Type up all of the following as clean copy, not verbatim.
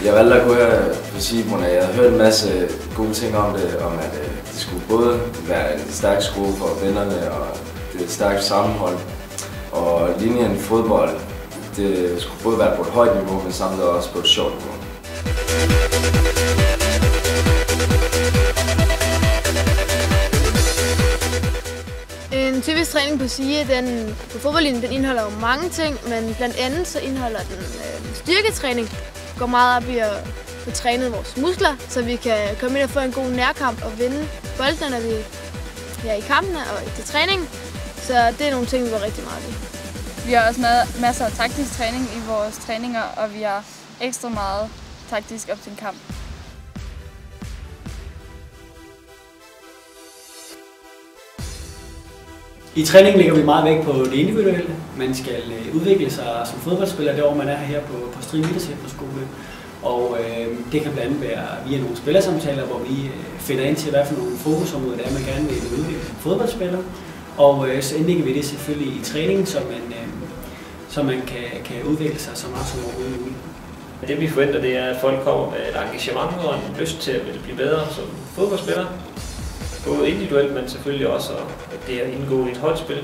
Jeg valgte at gå her på Sibron, og jeg havde hørt en masse gode ting om det, om at det skulle både være en stærk skole for vennerne og det et stærkt sammenhold. Og linjen fodbold, det skulle både være på et højt niveau, men samtidig også på et sjovt niveau. En typisk træning på SIE, på fodboldlinjen, den indeholder jo mange ting, men blandt andet så indeholder den styrketræning. Vi går meget op i at få trænet vores muskler, så vi kan komme ind og få en god nærkamp og vinde boldene, når vi er i kampene og til træning. Så det er nogle ting, vi går rigtig meget i. Vi har også masser af taktisk træning i vores træninger, og vi har ekstra meget taktisk op til en kamp. I træningen lægger vi meget vægt på det individuelle. Man skal udvikle sig som fodboldspiller det år, man er her på Strig Idrætsefterskole. Og det kan blandt andet være via nogle spillersamtaler, hvor vi finder ind til, hvad for nogle fokusområder det er, man gerne vil udvikle som fodboldspiller. Og så indlægger vi det selvfølgelig i træningen, så man kan udvikle sig så meget som overhovedet muligt. Det vi forventer, det er, at folk kommer med et engagement og en lyst til at blive bedre som fodboldspiller. Både individuelt, men selvfølgelig også at det at indgå i et holdspil.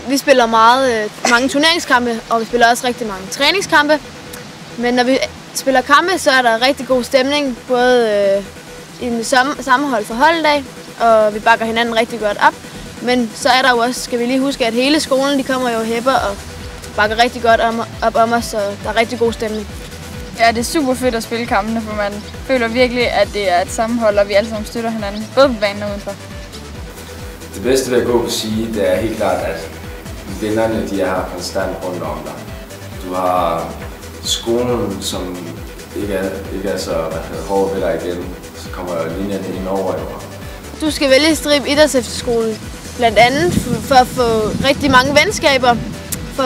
Vi spiller mange turneringskampe, og vi spiller også rigtig mange træningskampe. Men når vi spiller kampe, så er der rigtig god stemning, både i den sammenhold for holddag, og vi bakker hinanden rigtig godt op. Men så er der jo også, skal vi lige huske, at hele skolen, de kommer jo og hæpper og bakker rigtig godt op om os, så der er rigtig god stemning. Ja, det er super fedt at spille kampene, for man føler virkelig, at det er et sammenhold, og vi alle sammen støtter hinanden, både på banen og udenfor. Det bedste ved at gå på SIE, det er helt klart, at vennerne de er her konstant rundt om dig. Du har skolen, som ikke er så hård ved dig igen, så kommer linjen ind over. Du skal vælge Strib Idrætsefterskole, blandt andet for at få rigtig mange venskaber. For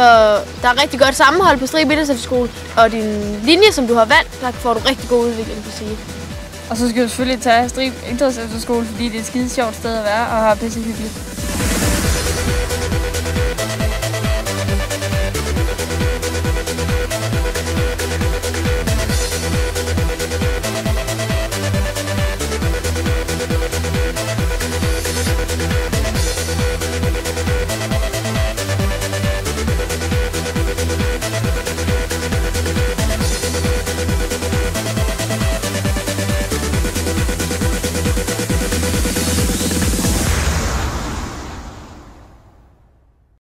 der er rigtig godt sammenhold på Strib Idrætsefterskole, og din linje, som du har valgt, der får du rigtig god udvikling på SIE. Og så skal du selvfølgelig tage Strib Idrætsefterskole, fordi det er et skide sjovt sted at være og har pisse hyggeligt.